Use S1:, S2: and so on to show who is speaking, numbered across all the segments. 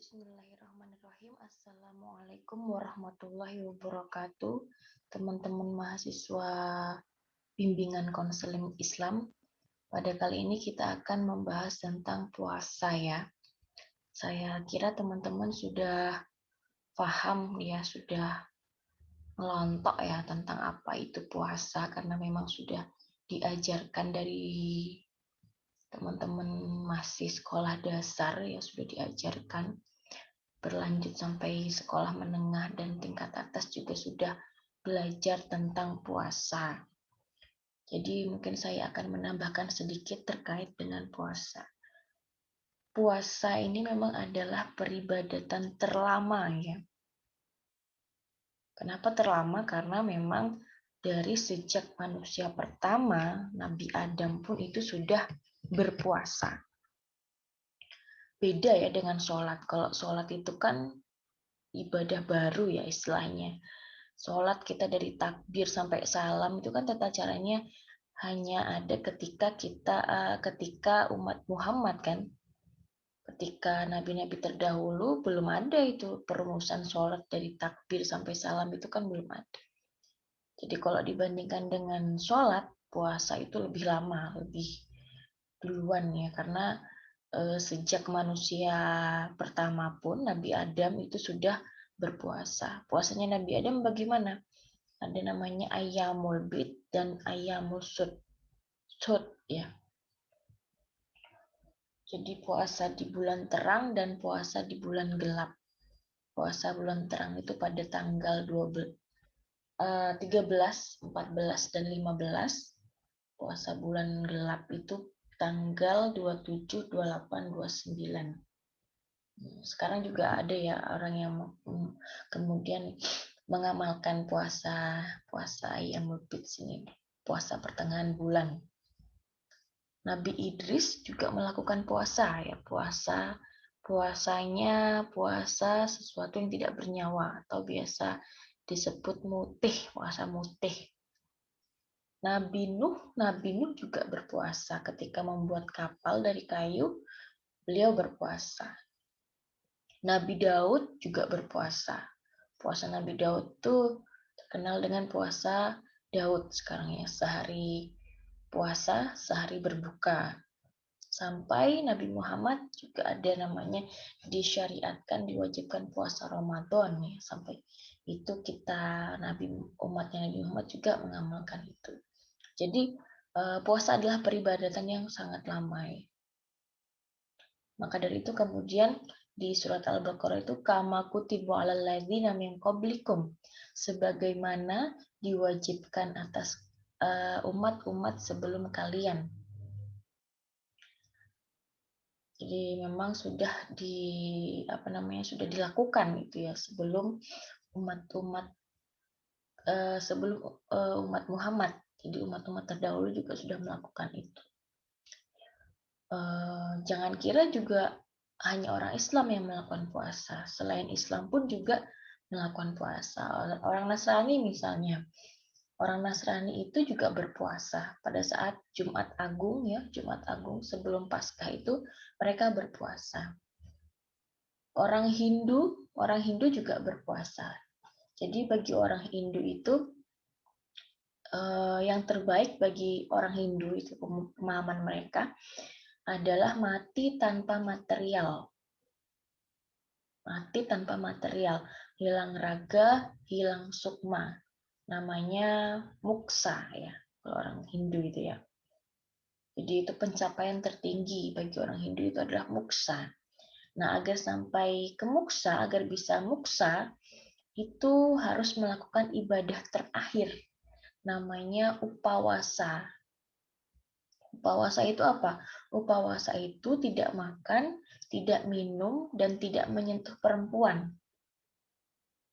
S1: Bismillahirrahmanirrahim. Assalamualaikum warahmatullahi wabarakatuh. Teman-teman mahasiswa bimbingan konseling Islam. Pada kali ini kita akan membahas tentang puasa ya. Saya kira teman-teman sudah paham ya, sudah ngelontok ya tentang apa itu puasa karena memang sudah diajarkan dari teman-teman masih sekolah dasar ya, sudah diajarkan. Berlanjut sampai sekolah menengah dan tingkat atas juga sudah belajar tentang puasa. Jadi mungkin saya akan menambahkan sedikit terkait dengan puasa. Puasa ini memang adalah peribadatan terlama ya. Kenapa terlama? Karena memang dari sejak manusia pertama, Nabi Adam pun itu sudah berpuasa. Beda ya dengan sholat. Kalau sholat itu kan ibadah baru ya istilahnya. Sholat kita dari takbir sampai salam itu kan tata caranya hanya ada ketika umat Muhammad kan. Ketika nabi-nabi terdahulu belum ada itu perumusan sholat dari takbir sampai salam itu kan belum ada. Jadi kalau dibandingkan dengan sholat, puasa itu lebih lama, lebih duluan ya. Karena sejak manusia pertama pun Nabi Adam itu sudah berpuasa. Puasanya Nabi Adam bagaimana? Ada namanya Ayyamul Bid dan Ayyamul Sud ya. Jadi puasa di bulan terang dan puasa di bulan gelap. Puasa bulan terang itu pada tanggal 13, 14 dan 15. Puasa bulan gelap itu tanggal 27, 28, 29. Sekarang juga ada ya orang yang kemudian mengamalkan puasa Ayyamul Bid ini, puasa pertengahan bulan. Nabi Idris juga melakukan puasa ya, puasanya puasa sesuatu yang tidak bernyawa atau biasa disebut mutih, puasa mutih. Nabi Nuh juga berpuasa ketika membuat kapal dari kayu, beliau berpuasa. Nabi Daud juga berpuasa. Puasa Nabi Daud tuh terkenal dengan puasa Daud sekarang ya, sehari puasa, sehari berbuka. Sampai Nabi Muhammad juga ada namanya disyariatkan, diwajibkan puasa Ramadan ya. Sampai itu kita umatnya Nabi Muhammad juga mengamalkan itu. Jadi puasa adalah peribadatan yang sangat lama ya. Maka dari itu kemudian di surat Al-Baqarah itu kama kutiba 'alal ladzina min qablikum, sebagaimana diwajibkan atas umat-umat sebelum kalian. Jadi memang sudah sudah dilakukan itu ya sebelum umat-umat umat Muhammad. Jadi umat-umat terdahulu juga sudah melakukan itu. Jangan kira juga hanya orang Islam yang melakukan puasa. Selain Islam pun juga melakukan puasa. Orang Nasrani misalnya. Orang Nasrani itu juga berpuasa. Pada saat Jumat Agung ya, Jumat Agung sebelum Paskah itu mereka berpuasa. Orang Hindu juga berpuasa. Jadi bagi orang Hindu itu yang terbaik bagi orang Hindu itu pemahaman mereka adalah mati tanpa material. Mati tanpa material, hilang raga, hilang sukma. Namanya muksa ya, kalau orang Hindu itu ya. Jadi itu pencapaian tertinggi bagi orang Hindu itu adalah muksa. Nah, agar sampai ke muksa, agar bisa muksa, itu harus melakukan ibadah terakhir. Namanya upawasa. Upawasa itu apa? Upawasa itu tidak makan, tidak minum, dan tidak menyentuh perempuan.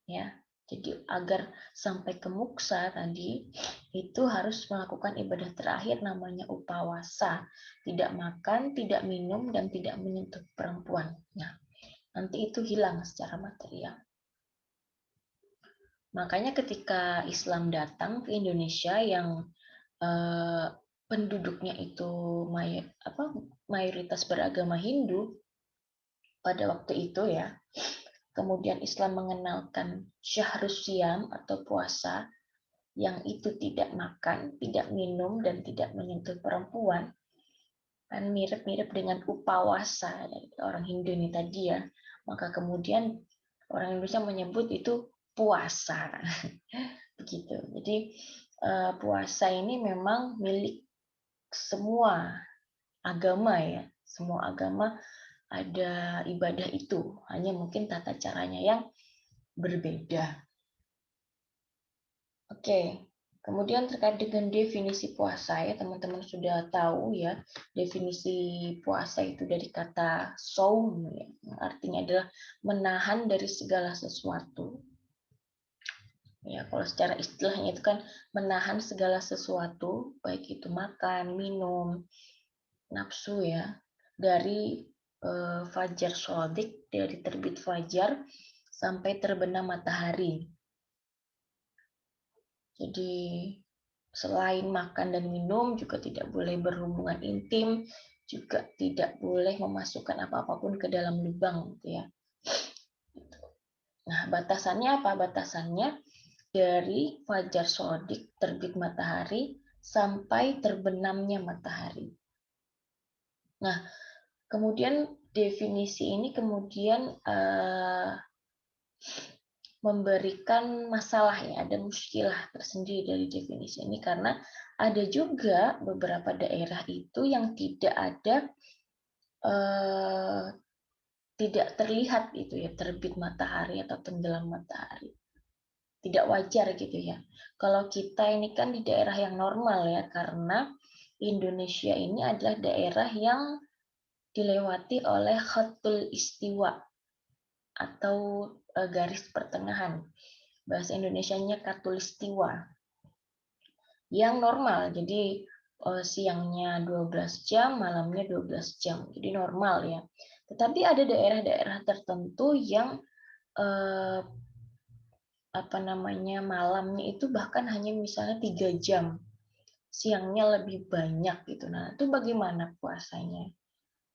S1: Ya, jadi agar sampai ke muksa tadi itu harus melakukan ibadah terakhir namanya upawasa. Tidak makan, tidak minum, dan tidak menyentuh perempuan. Nah, nanti itu hilang secara material. Makanya ketika Islam datang ke Indonesia yang penduduknya itu mayoritas beragama Hindu, pada waktu itu ya. Kemudian Islam mengenalkan syahrus syam atau puasa yang itu tidak makan, tidak minum, dan tidak menyentuh perempuan. Kan mirip-mirip dengan upawasa dari orang Hindu ini tadi ya. Maka kemudian orang Indonesia menyebut itu puasa. Begitu. Jadi puasa ini memang milik semua agama ya. Semua agama ada ibadah itu, hanya mungkin tata caranya yang berbeda. Oke, kemudian terkait dengan definisi puasa ya, teman-teman sudah tahu ya, definisi puasa itu dari kata saum ya, yang artinya adalah menahan dari segala sesuatu. Ya, kalau secara istilahnya itu kan menahan segala sesuatu, baik itu makan, minum, nafsu ya, dari fajar shodiq, dari terbit fajar sampai terbenam matahari. Jadi selain makan dan minum juga tidak boleh berhubungan intim, juga tidak boleh memasukkan apa-apapun ke dalam lubang gitu ya. Nah, batasannya apa? Batasannya dari fajar shodiq, terbit matahari, sampai terbenamnya matahari. Nah, kemudian definisi ini kemudian memberikan masalah ya, ada muskilah tersendiri dari definisi ini karena ada juga beberapa daerah itu yang tidak ada tidak terlihat itu ya terbit matahari atau tenggelam matahari. Tidak wajar gitu ya. Kalau kita ini kan di daerah yang normal ya karena Indonesia ini adalah daerah yang dilewati oleh khatul istiwa atau garis pertengahan. Bahasa Indonesianya khatulistiwa yang normal. Jadi siangnya 12 jam, malamnya 12 jam. Jadi normal ya. Tetapi ada daerah-daerah tertentu yang malamnya itu bahkan hanya misalnya 3 jam. Siangnya lebih banyak gitu. Nah, itu bagaimana puasanya?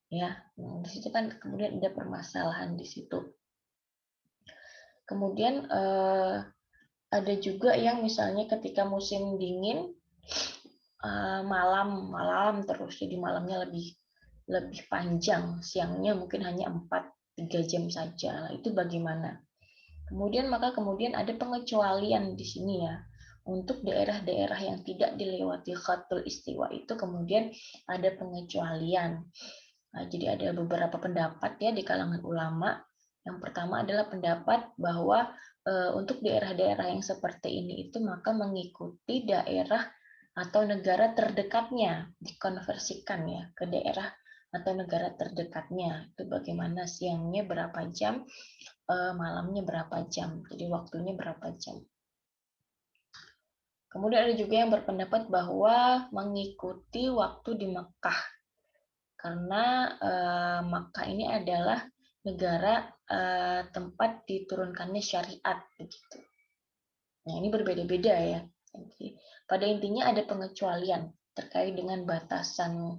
S1: Ya, di situ kan kemudian ada permasalahan di situ. Kemudian ada juga yang misalnya ketika musim dingin malam terus, jadi malamnya lebih panjang, siangnya mungkin hanya 4-3 jam saja. Itu bagaimana? Kemudian ada pengecualian di sini ya. Untuk daerah-daerah yang tidak dilewati khatul istiwa itu kemudian ada pengecualian. Nah, jadi ada beberapa pendapat ya di kalangan ulama. Yang pertama adalah pendapat bahwa untuk daerah-daerah yang seperti ini itu maka mengikuti daerah atau negara terdekatnya, dikonversikan ya ke daerah atau negara terdekatnya. Itu bagaimana siangnya berapa jam, malamnya berapa jam, jadi waktunya berapa jam. Kemudian ada juga yang berpendapat bahwa mengikuti waktu di Mekah, karena Mekah ini adalah negara tempat diturunkannya syariat begitu. Nah, ini berbeda-beda ya. Jadi, pada intinya ada pengecualian terkait dengan batasan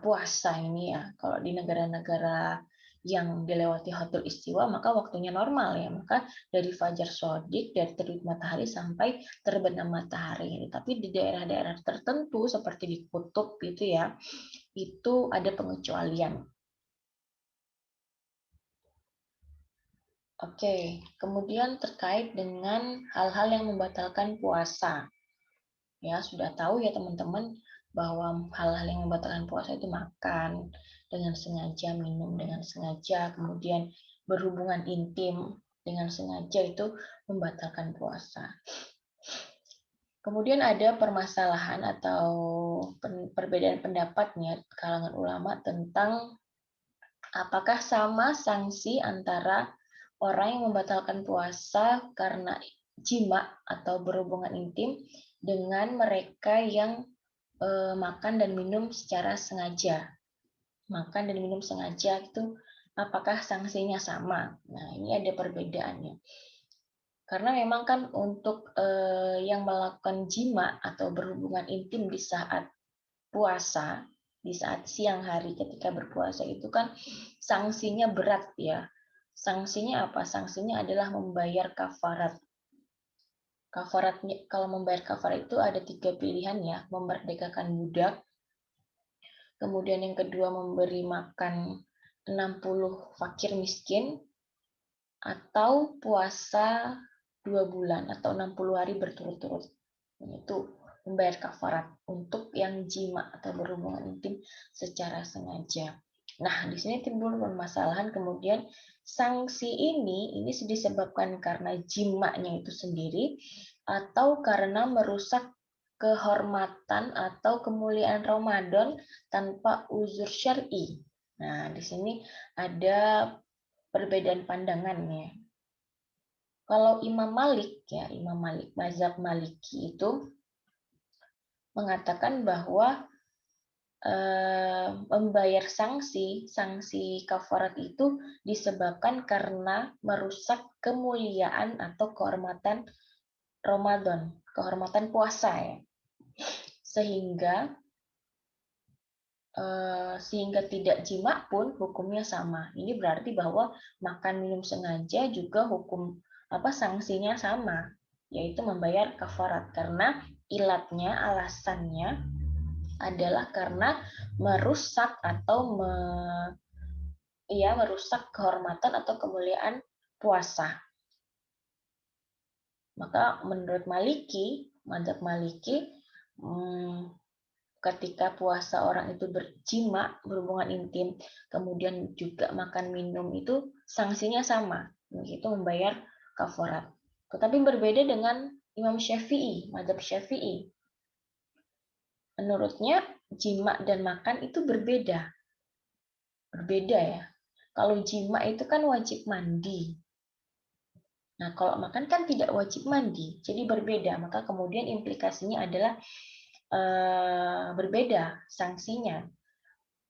S1: puasa ini ya. Kalau di negara-negara yang dilewati khatul istiwa maka waktunya normal ya. Maka dari fajar shodiq, dari terbit matahari sampai terbenam matahari. Tapi di daerah-daerah tertentu seperti di kutub gitu ya, itu ada pengecualian. Oke, kemudian terkait dengan hal-hal yang membatalkan puasa. Ya, sudah tahu ya teman-teman bahwa hal-hal yang membatalkan puasa itu makan dengan sengaja, minum dengan sengaja, kemudian berhubungan intim dengan sengaja itu membatalkan puasa. Kemudian ada permasalahan atau perbedaan pendapatnya kalangan ulama tentang apakah sama sanksi antara orang yang membatalkan puasa karena jima atau berhubungan intim dengan mereka yang makan dan minum secara sengaja. Makan dan minum sengaja itu apakah sanksinya sama? Nah, ini ada perbedaannya. Karena memang kan untuk yang melakukan jima atau berhubungan intim di saat puasa di saat siang hari ketika berpuasa itu kan sanksinya berat ya. Sanksinya apa? Sanksinya adalah membayar kafarat. Kafaratnya, kalau membayar kafarat itu ada 3 pilihan ya, memerdekakan budak, kemudian yang kedua memberi makan 60 fakir miskin, atau puasa 2 bulan atau 60 hari berturut-turut. Itu membayar kafarat untuk yang jima atau berhubungan intim secara sengaja. Nah, di sini timbul permasalahan kemudian sanksi ini disebabkan karena jimanya itu sendiri atau karena merusak kehormatan atau kemuliaan Ramadan tanpa uzur syar'i. Nah, di sini ada perbedaan pandangannya. Kalau Imam Malik ya, Imam Malik, mazhab Maliki itu mengatakan bahwa membayar sanksi kafarat itu disebabkan karena merusak kemuliaan atau kehormatan Ramadan, kehormatan puasa ya. Sehingga tidak jima pun hukumnya sama. Ini berarti bahwa makan minum sengaja juga hukum sanksinya sama, yaitu membayar kafarat karena ilatnya, alasannya adalah karena merusak atau merusak kehormatan atau kemuliaan puasa. Maka menurut Maliki, mazhab Maliki, ketika puasa orang itu berjima, berhubungan intim, kemudian juga makan minum itu sanksinya sama, yaitu membayar kafarat. Tetapi berbeda dengan Imam Syafi'i, mazhab Syafi'i. Menurutnya jima dan makan itu berbeda. Berbeda ya. Kalau jima itu kan wajib mandi. Nah, kalau makan kan tidak wajib mandi, jadi berbeda. Maka kemudian implikasinya adalah berbeda sanksinya.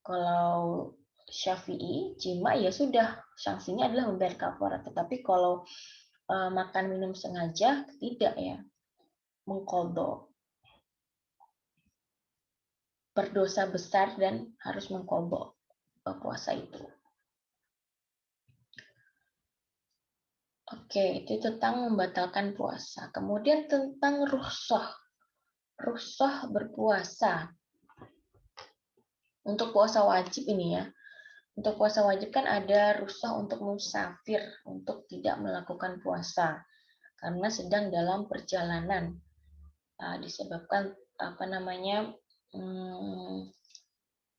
S1: Kalau Syafi'i, jima ya sudah, sanksinya adalah membayar kafarat. Tetapi kalau makan minum sengaja, tidak ya, mengqadha. Berdosa besar dan harus mengqadha puasa itu. Oke, itu tentang membatalkan puasa. Kemudian tentang rukhsah. Rukhsah berpuasa. Untuk puasa wajib ini ya. Untuk puasa wajib kan ada rukhsah untuk musafir, untuk tidak melakukan puasa karena sedang dalam perjalanan. Disebabkan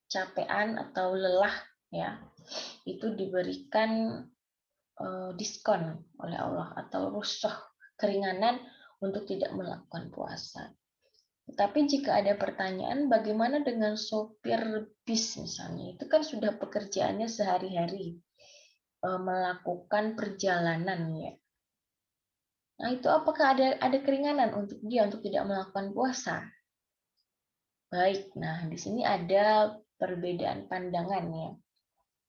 S1: capean atau lelah ya. Itu diberikan diskon oleh Allah atau rukhsah, keringanan untuk tidak melakukan puasa. Tetapi jika ada pertanyaan, bagaimana dengan sopir bis misalnya? Itu kan sudah pekerjaannya sehari-hari melakukan perjalanan ya. Nah, itu apakah ada keringanan untuk dia untuk tidak melakukan puasa? Baik, nah di sini ada perbedaan pandangan ya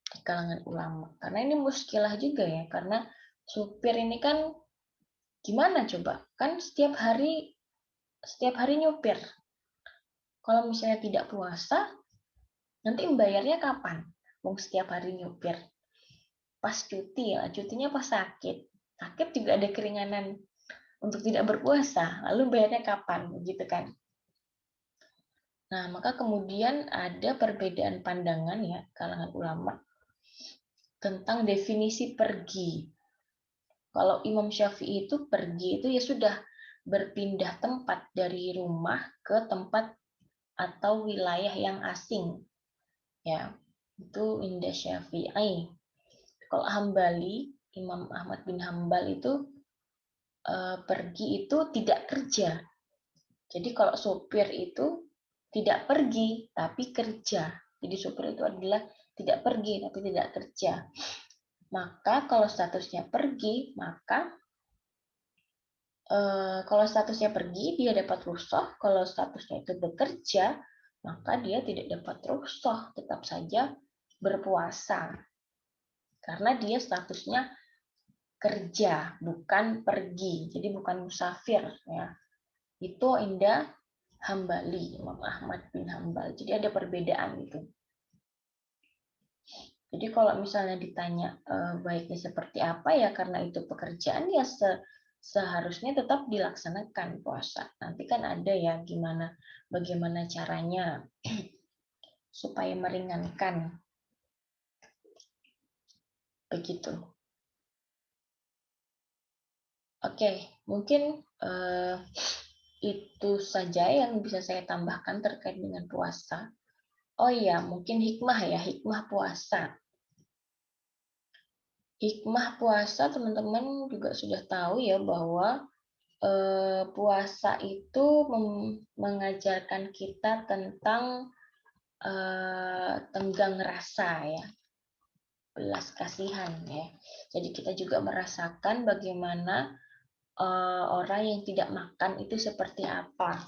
S1: di kalangan ulama. Karena ini muskilah juga ya, karena supir ini kan gimana coba? Kan setiap hari nyupir. Kalau misalnya tidak puasa, nanti membayarnya kapan? Wong setiap hari nyupir. Pas cuti ya, cutinya pas sakit. Sakit juga ada keringanan untuk tidak berpuasa. Lalu bayarnya kapan? Begitu kan? Nah, maka kemudian ada perbedaan pandangan ya kalangan ulama tentang definisi pergi. Kalau Imam Syafi'i itu pergi itu ya sudah berpindah tempat dari rumah ke tempat atau wilayah yang asing. Ya, itu indah Syafi'i. Kalau Hambali, Imam Ahmad bin Hambal itu pergi itu tidak kerja. Jadi kalau sopir itu tidak pergi tapi kerja. Jadi sopir itu adalah tidak pergi tapi tidak kerja. Maka kalau statusnya pergi, maka kalau statusnya pergi dia dapat rukhsah, kalau statusnya itu bekerja, maka dia tidak dapat rukhsah, tetap saja berpuasa. Karena dia statusnya kerja, bukan pergi. Jadi bukan musafir ya. Itu indah Hambali, Imam Ahmad bin Hambal. Jadi ada perbedaan itu. Jadi kalau misalnya ditanya baiknya seperti apa ya, karena itu pekerjaan ya seharusnya tetap dilaksanakan puasa. Nanti kan ada ya bagaimana caranya supaya meringankan. Begitu. Oke, mungkin itu saja yang bisa saya tambahkan terkait dengan puasa. Oh iya, mungkin hikmah puasa. Hikmah puasa teman-teman juga sudah tahu ya bahwa puasa itu mengajarkan kita tentang tenggang rasa ya, belas kasihan ya. Jadi kita juga merasakan bagaimana orang yang tidak makan itu seperti apa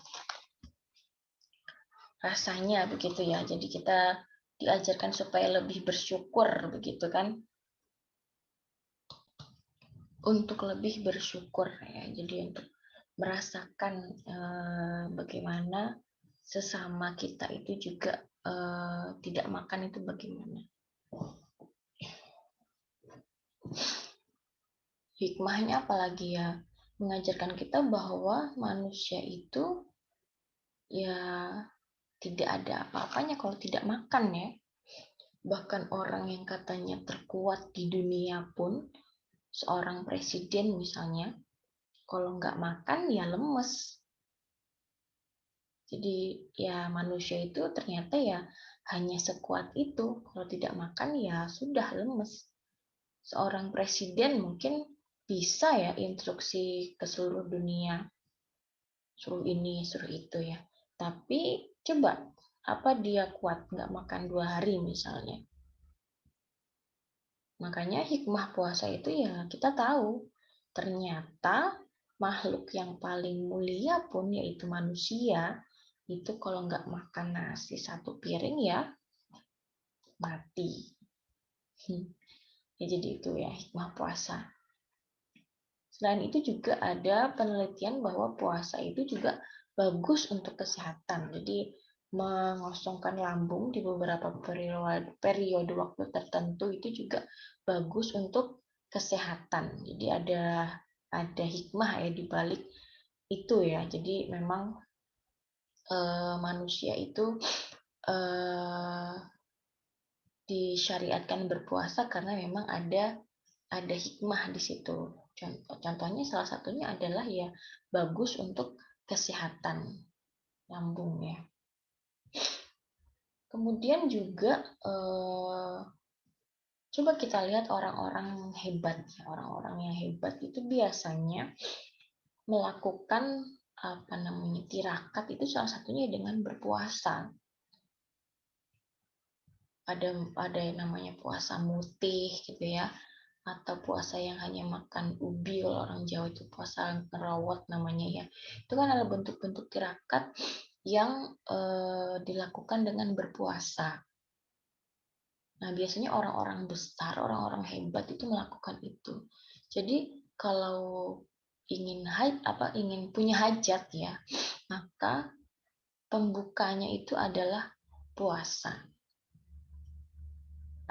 S1: rasanya begitu ya. Jadi kita diajarkan supaya lebih bersyukur begitu kan. Untuk lebih bersyukur ya. Jadi untuk merasakan bagaimana sesama kita itu juga tidak makan itu bagaimana. Hikmahnya apalagi ya, mengajarkan kita bahwa manusia itu ya tidak ada apa-apanya kalau tidak makan ya. Bahkan orang yang katanya terkuat di dunia pun, seorang presiden misalnya, kalau nggak makan ya lemes. Jadi ya manusia itu ternyata ya hanya sekuat itu. Kalau tidak makan ya sudah lemes. Seorang presiden mungkin bisa ya instruksi ke seluruh dunia. Suruh ini, suruh itu ya. Tapi coba, apa dia kuat nggak makan 2 hari misalnya. Makanya hikmah puasa itu ya kita tahu. Ternyata makhluk yang paling mulia pun yaitu manusia, itu kalau nggak makan nasi 1 piring ya mati. Ya, jadi itu ya hikmah puasa. Selain itu juga ada penelitian bahwa puasa itu juga bagus untuk kesehatan. Jadi mengosongkan lambung di beberapa periode waktu tertentu itu juga bagus untuk kesehatan. Jadi ada hikmah ya di balik itu ya. Jadi memang manusia itu disyariatkan berpuasa karena memang ada hikmah di situ. Contohnya salah satunya adalah ya bagus untuk kesehatan lambung ya. Kemudian juga coba kita lihat orang-orang hebat, orang-orang yang hebat itu biasanya melakukan tirakat itu salah satunya dengan berpuasa. Ada yang namanya puasa mutih gitu ya, atau puasa yang hanya makan ubi, kalau orang Jawa itu puasa ngerawat namanya ya. Itu kan ada bentuk-bentuk tirakat yang dilakukan dengan berpuasa. Nah, biasanya orang-orang besar, orang-orang hebat itu melakukan itu. Jadi kalau ingin punya hajat ya, maka pembukanya itu adalah puasa.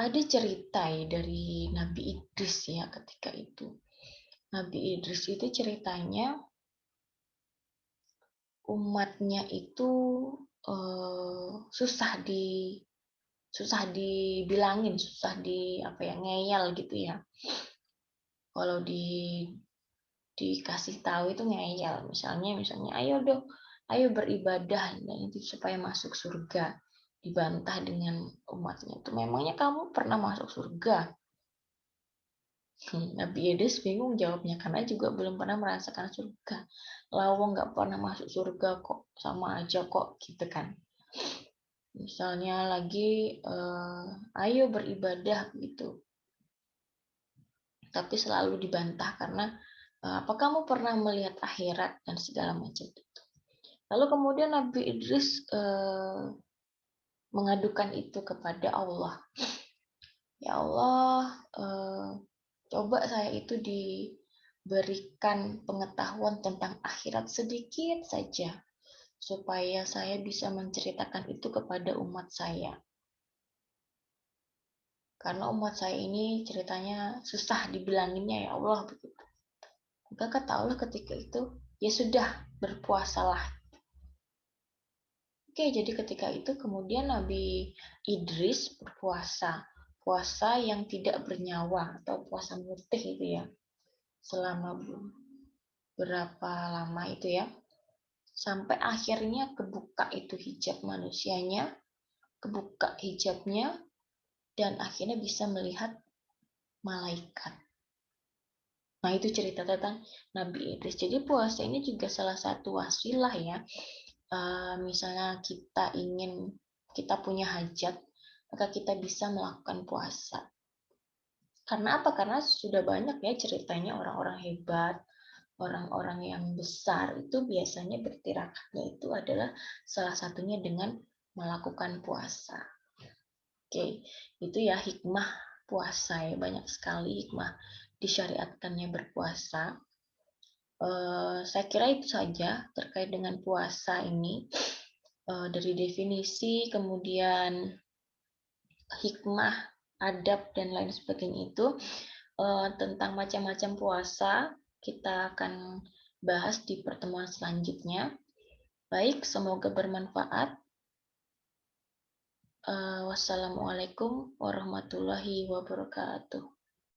S1: Ada cerita ya dari Nabi Idris ya ketika itu. Nabi Idris itu ceritanya umatnya itu susah dibilangin, susah ngeyel gitu ya. Kalau dikasih tahu itu ngeyel, misalnya ayo dong, ayo beribadah dan itu supaya masuk surga. Dibantah dengan umatnya itu, memangnya kamu pernah masuk surga? Nabi Idris bingung jawabnya karena juga belum pernah merasakan surga. Lawang nggak pernah masuk surga kok, sama aja kok gitu kan. Misalnya lagi ayo beribadah gitu, tapi selalu dibantah karena apa kamu pernah melihat akhirat dan segala macam itu. Lalu kemudian Nabi Idris mengadukan itu kepada Allah. Ya Allah, coba saya itu diberikan pengetahuan tentang akhirat sedikit saja. supaya saya bisa menceritakan itu kepada umat saya. Karena umat saya ini ceritanya susah dibilanginnya, ya Allah, begitu. Maka kata Allah ketika itu, ya sudah, berpuasalah. Oke, jadi ketika itu kemudian Nabi Idris berpuasa. Puasa yang tidak bernyawa atau puasa mutih itu ya. Selama berapa lama itu ya. Sampai akhirnya kebuka itu hijab manusianya, kebuka hijabnya, dan akhirnya bisa melihat malaikat. Nah, itu cerita tentang Nabi Idris. Jadi puasa ini juga salah satu wasilah ya. Misalnya kita punya hajat, maka kita bisa melakukan puasa. Karena apa? Karena sudah banyak ya ceritanya orang-orang hebat, orang-orang yang besar itu biasanya bertirakatnya itu adalah salah satunya dengan melakukan puasa. Oke, itu ya hikmah puasa ya, banyak sekali hikmah disyariatkannya berpuasa. Saya kira itu saja terkait dengan puasa ini. Dari definisi, kemudian hikmah, adab, dan lain sebagainya itu tentang macam-macam puasa kita akan bahas di pertemuan selanjutnya. Baik, semoga bermanfaat. Wassalamualaikum warahmatullahi wabarakatuh.